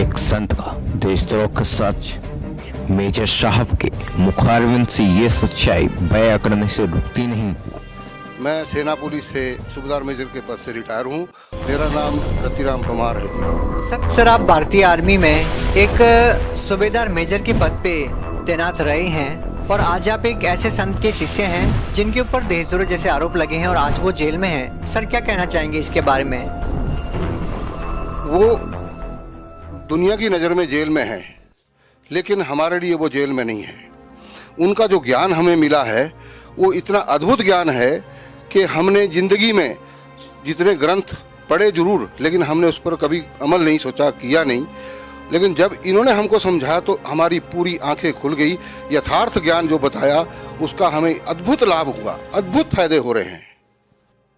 एक संत का देशद्रोह का सच, मेजर साहब के मुखारविंद से ये सच्चाई बयां करने से रुकती नहीं। मैं सेना पुलिस से सूबेदार मेजर के पद से रिटायर हूँ। मेरा नाम रतिराम परमार है। सर आप भारतीय आर्मी में एक सूबेदार मेजर के पद पे तैनात रहे हैं और आज आप एक ऐसे संत के शिष्य हैं जिनके ऊपर देशद्रोह जैसे आरोप लगे हैं और आज वो जेल में हैं। सर क्या कहना चाहेंगे इसके बारे में? वो दुनिया की नज़र में जेल में है, लेकिन हमारे लिए वो जेल में नहीं है। उनका जो ज्ञान हमें मिला है वो इतना अद्भुत ज्ञान है कि हमने ज़िंदगी में जितने ग्रंथ पढ़े जरूर, लेकिन हमने उस पर कभी अमल नहीं सोचा, किया नहीं। लेकिन जब इन्होंने हमको समझाया तो हमारी पूरी आंखें खुल गई। यथार्थ ज्ञान जो बताया उसका हमें अद्भुत लाभ हुआ, अद्भुत फायदे हो रहे हैं।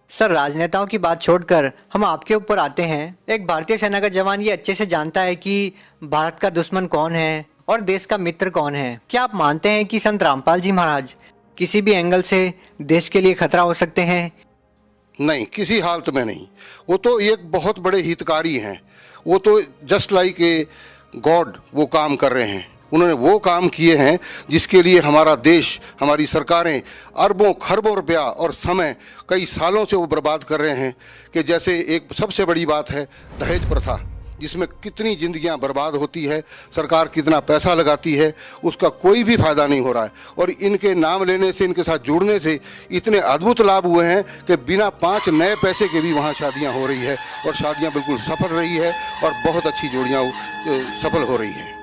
सर राजनेताओं की बात छोड़कर हम आपके ऊपर आते हैं। एक भारतीय सेना का जवान ये अच्छे से जानता है कि भारत का दुश्मन कौन है और देश का मित्र कौन है। क्या आप मानते हैं कि संत रामपाल जी महाराज किसी भी एंगल से देश के लिए खतरा हो सकते हैं? नहीं, किसी हालत में नहीं। वो तो एक बहुत बड़े हितकारी हैं। वो तो जस्ट लाइक ए गॉड वो काम कर रहे हैं। उन्होंने वो काम किए हैं जिसके लिए हमारा देश, हमारी सरकारें अरबों खरबों रुपया और समय कई सालों से वो बर्बाद कर रहे हैं। कि जैसे एक सबसे बड़ी बात है दहेज प्रथा, जिसमें कितनी जिंदगियां बर्बाद होती है, सरकार कितना पैसा लगाती है, उसका कोई भी फायदा नहीं हो रहा है। और इनके नाम लेने से, इनके साथ जुड़ने से इतने अद्भुत लाभ हुए हैं कि बिना 5 नए पैसे के भी वहाँ शादियाँ हो रही है और शादियाँ बिल्कुल सफल रही है और बहुत अच्छी जोड़ियाँ सफल हो रही हैं।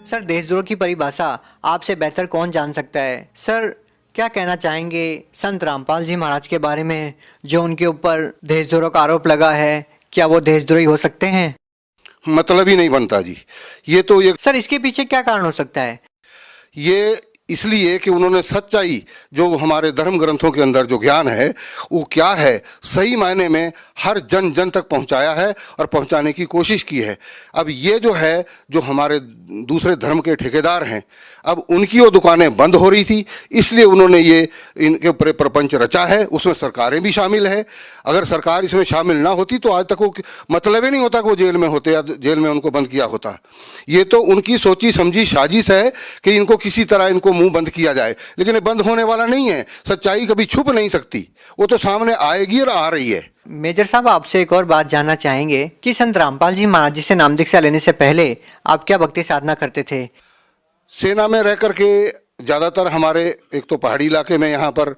सर देशद्रोह की परिभाषा आपसे बेहतर कौन जान सकता है? सर क्या कहना चाहेंगे संत रामपाल जी महाराज के बारे में जो उनके ऊपर देशद्रोह का आरोप लगा है? क्या वो देशद्रोही हो सकते हैं? मतलब ही नहीं बनता जी। ये तो ये सर इसके पीछे क्या कारण हो सकता है? ये इसलिए कि उन्होंने सच्चाई जो हमारे धर्म ग्रंथों के अंदर जो ज्ञान है वो क्या है सही मायने में हर जन जन तक पहुंचाया है और पहुंचाने की कोशिश की है। अब ये जो है जो हमारे दूसरे धर्म के ठेकेदार हैं, अब उनकी वो दुकानें बंद हो रही थी, इसलिए उन्होंने ये इनके ऊपर प्रपंच रचा है। उसमें सरकारें भी शामिल हैं। अगर सरकार इसमें शामिल ना होती तो आज तक वो मतलब ही नहीं होता कि वो जेल में होते या जेल में उनको बंद किया होता। ये तो उनकी सोची समझी साजिश है कि इनको किसी तरह इनको मुंह बंद किया जाए, लेकिन ये बंद होने वाला नहीं है। सच्चाई कभी छुप नहीं सकती, वो तो सामने आएगी और आ रही है। मेजर साहब आपसे एक और बात जानना चाहेंगे कि संत रामपाल जी महाराज जी से नाम दीक्षा लेने से पहले आप क्या भक्ति साधना करते थे? सेना में रह करके ज़्यादातर हमारे एक तो पहाड़ी इलाके में यहाँ पर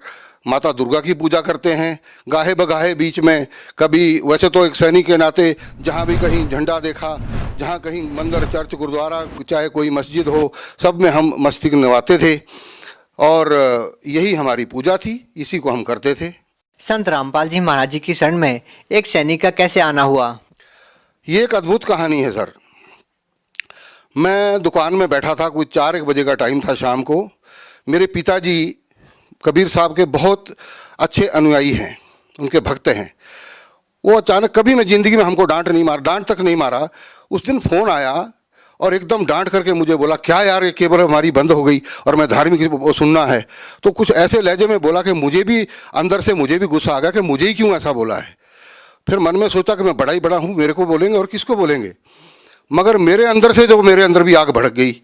माता दुर्गा की पूजा करते हैं। गाहे बगाहे बीच में कभी, वैसे तो एक सैनिक के नाते जहाँ भी कहीं झंडा देखा, जहाँ कहीं मंदिर, चर्च, गुरुद्वारा, चाहे कोई मस्जिद हो, सब में हम मस्तक नवाते थे और यही हमारी पूजा थी, इसी को हम करते थे। संत रामपाल जी महाराज जी की शरण में एक सैनिक का कैसे आना हुआ? ये एक अद्भुत कहानी है सर। मैं दुकान में बैठा था, कुछ 4-1 बजे का टाइम था शाम को। मेरे पिताजी कबीर साहब के बहुत अच्छे अनुयायी हैं, उनके भक्त हैं। वो अचानक, कभी मैं ज़िंदगी में हमको डांट तक नहीं मारा। उस दिन फ़ोन आया और एकदम डांट करके मुझे बोला, क्या यार ये केबल हमारी बंद हो गई और मैं धार्मिक वो सुनना है। तो कुछ ऐसे लहजे में बोला कि मुझे भी अंदर से मुझे भी गुस्सा आ गया कि मुझे ही क्यों ऐसा बोला है। फिर मन में सोचा कि मैं बड़ा ही बड़ा हूँ, मेरे को बोलेंगे और किसको बोलेंगे। मगर मेरे अंदर से जो मेरे अंदर भी आग भड़क गई।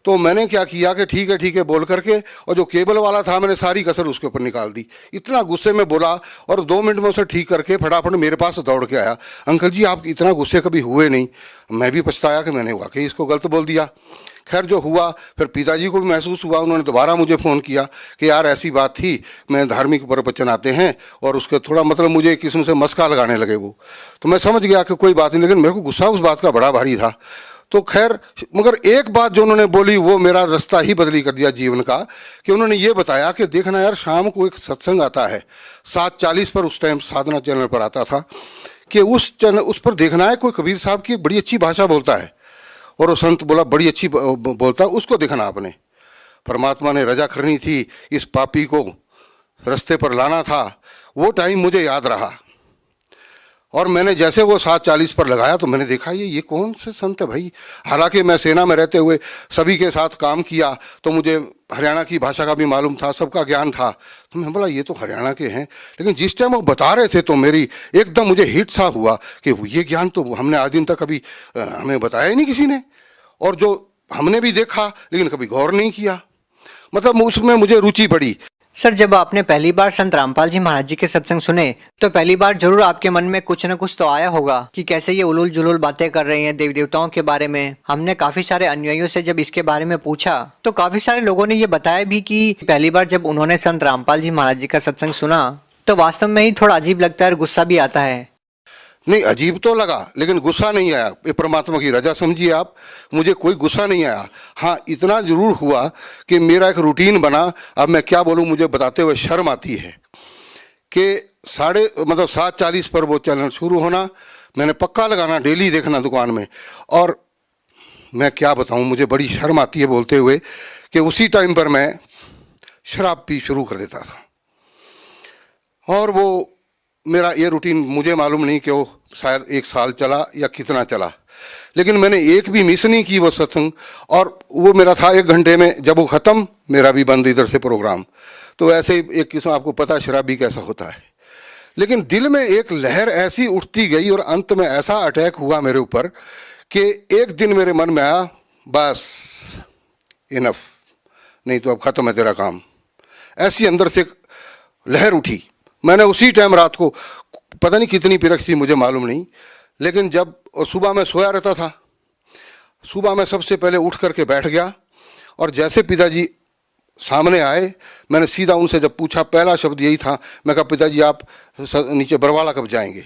तो मैंने क्या किया कि ठीक है बोल करके, और जो केबल वाला था मैंने सारी कसर उसके ऊपर निकाल दी। इतना गुस्से में बोला और 2 मिनट में उसे ठीक करके फटाफट मेरे पास दौड़ के आया। अंकल जी आप इतना गुस्से कभी हुए नहीं। मैं भी पछताया कि मैंने वाकई इसको गलत बोल दिया। खैर जो हुआ, फिर पिताजी को भी महसूस हुआ। उन्होंने दोबारा मुझे फ़ोन किया कि यार ऐसी बात थी, मैं धार्मिक प्रवचन आते हैं, और उसके थोड़ा मतलब मुझे एक किस्म से मस्का लगाने लगे वो। तो मैं समझ गया कि कोई बात नहीं, लेकिन मेरे को गुस्सा उस बात का बड़ा भारी था। तो खैर, मगर एक बात जो उन्होंने बोली वो मेरा रास्ता ही बदली कर दिया जीवन का। कि उन्होंने ये बताया कि देखना यार, शाम को एक सत्संग आता है 7:40 पर, उस टाइम साधना चैनल पर आता था, कि उस पर देखना है कोई कबीर साहब की बड़ी अच्छी भाषा बोलता है। और वो संत बोला बड़ी अच्छी बोलता है, उसको देखना आपने। परमात्मा ने रजा करनी थी, इस पापी को रास्ते पर लाना था। वो टाइम मुझे याद रहा। और मैंने जैसे वो 7:40 पर लगाया तो मैंने देखा ये कौन से संत है भाई। हालांकि मैं सेना में रहते हुए सभी के साथ काम किया तो मुझे हरियाणा की भाषा का भी मालूम था, सबका ज्ञान था। तो मैं बोला ये तो हरियाणा के हैं, लेकिन जिस टाइम वो बता रहे थे तो मेरी एकदम मुझे हिट सा हुआ कि ये ज्ञान तो हमने आज दिन तक कभी हमें बताया ही नहीं किसी ने, और जो हमने भी देखा लेकिन कभी गौर नहीं किया। मतलब उसमें मुझे रुचि पड़ी। सर, जब आपने पहली बार संत रामपाल जी महाराज जी के सत्संग सुने तो पहली बार जरूर आपके मन में कुछ न कुछ तो आया होगा कि कैसे ये उलूल जुलूल बातें कर रहे हैं देवी देवताओं के बारे में। हमने काफी सारे अनुयायियों से जब इसके बारे में पूछा तो काफी सारे लोगों ने ये बताया भी कि पहली बार जब उन्होंने संत रामपाल जी महाराज जी का सत्संग सुना तो वास्तव में ही थोड़ा अजीब लगता है और गुस्सा भी आता है। नहीं, अजीब तो लगा लेकिन गुस्सा नहीं आया। ये परमात्मा की रजा समझिए आप, मुझे कोई गुस्सा नहीं आया। हाँ, इतना जरूर हुआ कि मेरा एक रूटीन बना। अब मैं क्या बोलूँ, मुझे बताते हुए शर्म आती है कि 7:40 पर वो चैनल शुरू होना, मैंने पक्का लगाना, डेली देखना दुकान में। और मैं क्या बताऊँ, मुझे बड़ी शर्म आती है बोलते हुए कि उसी टाइम पर मैं शराब पी शुरू कर देता था। और वो मेरा ये रूटीन मुझे मालूम नहीं कि वो शायद 1 साल चला या कितना चला, लेकिन मैंने एक भी मिस नहीं की वो सत्संग। और वो मेरा था 1 घंटे में, जब वो ख़त्म मेरा भी बंद इधर से प्रोग्राम। तो ऐसे ही एक किस्म, आपको पता है शराबी कैसा होता है। लेकिन दिल में एक लहर ऐसी उठती गई और अंत में ऐसा अटैक हुआ मेरे ऊपर कि एक दिन मेरे मन में आया, बस इनफ, नहीं तो अब ख़त्म है तेरा काम। ऐसी अंदर से लहर उठी। मैंने उसी टाइम रात को, पता नहीं कितनी पिरक थी मुझे मालूम नहीं, लेकिन जब सुबह मैं सोया रहता था, सुबह मैं सबसे पहले उठ करके बैठ गया और जैसे पिताजी सामने आए मैंने सीधा उनसे जब पूछा, पहला शब्द यही था, मैं कहा पिताजी आप नीचे बरवाला कब जाएंगे।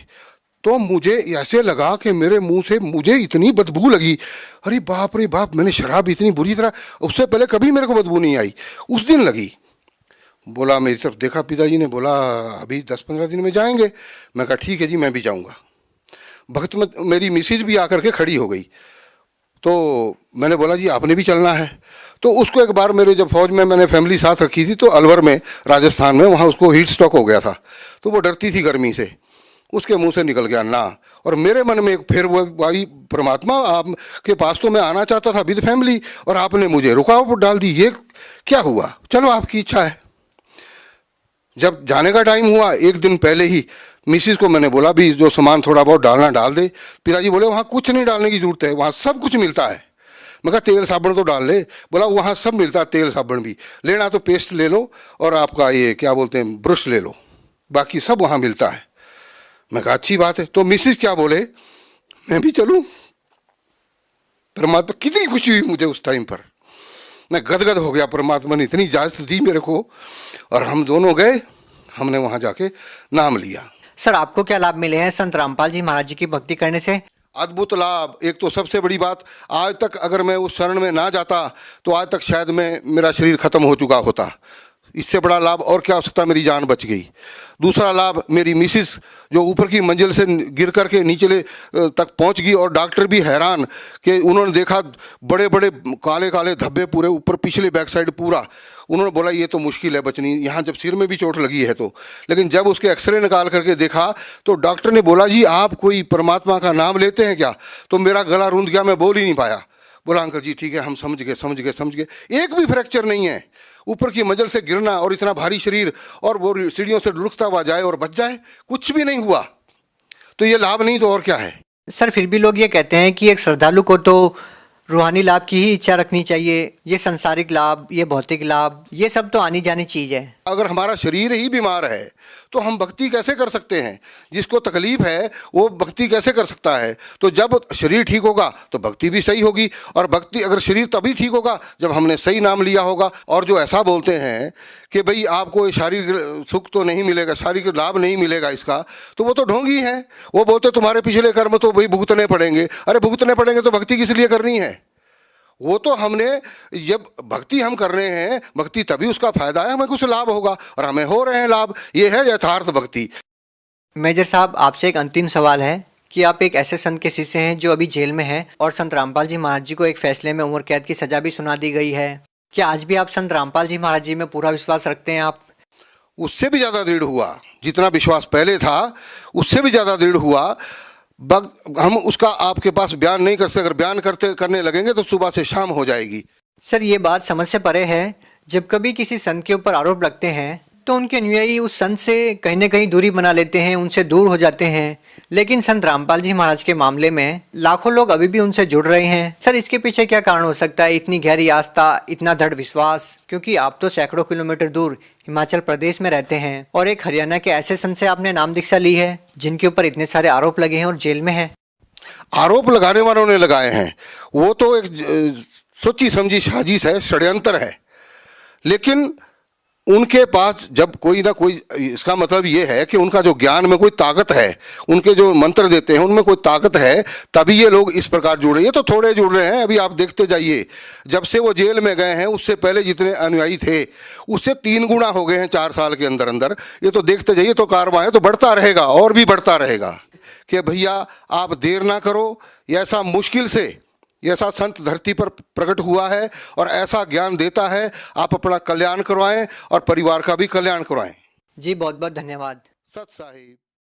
तो मुझे ऐसे लगा कि मेरे मुंह से मुझे इतनी बदबू लगी, अरे बाप रे बाप, मैंने शराब इतनी बुरी तरह, उससे पहले कभी मेरे को बदबू नहीं आई, उस दिन लगी। बोला, मेरी तरफ देखा पिताजी ने, बोला अभी 10-15 दिन में जाएंगे। मैं कहा ठीक है जी, मैं भी जाऊंगा। भक्त में मेरी मिसिज भी आकर के खड़ी हो गई, तो मैंने बोला जी आपने भी चलना है। तो उसको एक बार मेरे जब फौज में मैंने फैमिली साथ रखी थी तो अलवर में, राजस्थान में, वहाँ उसको हीट स्ट्रोक हो गया था, तो वो डरती थी गर्मी से, उसके मुंह से निकल गया ना। और मेरे मन में फिर वो भाई परमात्मा, आपके पास तो मैं आना चाहता था विद फैमिली और आपने मुझे रुकावट डाल दी, ये क्या हुआ। चलो आपकी इच्छा है। जब जाने का टाइम हुआ, 1 दिन पहले ही मिसिस को मैंने बोला भी जो सामान थोड़ा बहुत डालना डाल दे। पिताजी बोले वहाँ कुछ नहीं डालने की जरूरत है, वहाँ सब कुछ मिलता है। मैं कहा तेल साबुन तो डाल ले। बोला वहाँ सब मिलता है, तेल साबुन भी लेना तो पेस्ट ले लो और आपका ये क्या बोलते हैं ब्रश ले लो, बाकी सब वहाँ मिलता है। मैं कहा अच्छी बात है। तो मिसिस क्या बोले, मैं भी चलूँ। परमात्मा कितनी खुशी हुई मुझे उस टाइम पर, मैं गदगद हो गया। परमात्मा ने इतनी इजाज़त दी मेरे को और हम दोनों गए, हमने वहाँ जाके नाम लिया। सर, आपको क्या लाभ मिले हैं संत रामपाल जी महाराज जी की भक्ति करने से? अद्भुत लाभ। एक तो सबसे बड़ी बात, आज तक अगर मैं उस शरण में ना जाता तो आज तक शायद मेरा शरीर खत्म हो चुका होता। इससे बड़ा लाभ और क्या हो सकता, मेरी जान बच गई। दूसरा लाभ, मेरी मिसिस जो ऊपर की मंजिल से गिर करके नीचे तक पहुंच गई और डॉक्टर भी हैरान कि उन्होंने देखा बड़े बड़े काले काले धब्बे पूरे ऊपर, पिछले बैक साइड पूरा। उन्होंने बोला ये तो मुश्किल है बचनी, यहाँ जब सिर में भी चोट लगी है तो। लेकिन जब उसके एक्सरे निकाल करके देखा तो डॉक्टर ने बोला जी आप कोई परमात्मा का नाम लेते हैं क्या। तो मेरा गला रूंध गया, मैं बोल ही नहीं पाया। बोला अंकल जी ठीक है, हम समझ गए। एक भी फ्रैक्चर नहीं है। ऊपर की मंजिल से गिरना और इतना भारी शरीर और वो सीढ़ियों से लुढ़कता हुआ जाए और बच जाए, कुछ भी नहीं हुआ। तो ये लाभ नहीं तो और क्या है। सर, फिर भी लोग ये कहते हैं कि एक श्रद्धालु को तो रूहानी लाभ की ही इच्छा रखनी चाहिए, ये संसारिक लाभ, ये भौतिक लाभ, ये सब तो आनी जानी चीज है। अगर हमारा शरीर ही बीमार है तो हम भक्ति कैसे कर सकते हैं। जिसको तकलीफ है वो भक्ति कैसे कर सकता है। तो जब शरीर ठीक होगा तो भक्ति भी सही होगी, और भक्ति अगर शरीर तभी ठीक होगा जब हमने सही नाम लिया होगा। और जो ऐसा बोलते हैं कि भाई आपको शारीरिक सुख तो नहीं मिलेगा, शारीरिक लाभ नहीं मिलेगा इसका, तो वो तो ढोंगी है। वो बोलते तुम्हारे पिछले कर्म तो भाई भुगतने पड़ेंगे। अरे भुगतने पड़ेंगे तो भक्ति किस लिए करनी है। वो तो हमने, जब भक्ति हम कर रहे हैं, भक्ति तभी उसका फायदा है, हमें कुछ लाभ होगा और हमें हो रहे हैं लाभ। ये है यथार्थ भक्ति। मेजर साहब, आपसे एक अंतिम सवाल है कि आप एक ऐसे संत के शिष्य हैं जो अभी जेल में हैं और संत रामपाल जी महाराज जी को एक फैसले में उम्र कैद की सजा भी सुना दी गई है। क्या आज भी आप संत रामपाल जी महाराज जी में पूरा विश्वास रखते हैं आप? उससे भी ज़्यादा दृढ़ हुआ, जितना विश्वास पहले था उससे भी ज़्यादा दृढ़ हुआ। हम उसका आपके पास बयान नहीं कर सकते, अगर बयान करने लगेंगे तो सुबह से शाम हो जाएगी। सर ये बात समझ से परे है। जब कभी किसी संत के ऊपर आरोप लगते हैं तो उनके अनुयायी उस संत से कहीं ना कहीं दूरी बना लेते हैं, उनसे दूर हो जाते हैं। लेकिन संत रामपाल जी महाराज के मामले में लाखों लोग अभी भी उनसे जुड़ रहे हैं। सर इसके पीछे क्या कारण हो सकता है? इतनी गहरी आस्था, इतना दृढ़ विश्वास? क्योंकि आप तो सैकड़ों किलोमीटर दूर हिमाचल प्रदेश में रहते हैं और एक हरियाणा के ऐसे संत से आपने नाम दीक्षा ली है जिनके ऊपर इतने सारे आरोप लगे हैं और जेल में है। आरोप लगाने वालों ने लगाए हैं, वो तो एक सोची समझी साजिश है, षड्यंत्र है। लेकिन उनके पास जब कोई ना कोई, इसका मतलब ये है कि उनका जो ज्ञान में कोई ताकत है, उनके जो मंत्र देते हैं उनमें कोई ताकत है, तभी ये लोग इस प्रकार जुड़ रहे हैं। तो थोड़े जुड़ रहे हैं, अभी आप देखते जाइए, जब से वो जेल में गए हैं उससे पहले जितने अनुयायी थे उससे 3 गुना हो गए हैं 4 साल के अंदर अंदर। ये तो देखते जाइए, तो कारवां है, तो बढ़ता रहेगा और भी बढ़ता रहेगा। कि भैया आप देर ना करो, ऐसा मुश्किल से ऐसा संत धरती पर प्रकट हुआ है और ऐसा ज्ञान देता है, आप अपना कल्याण करवाएं और परिवार का भी कल्याण करवाएं। जी बहुत बहुत धन्यवाद। सत साहिब।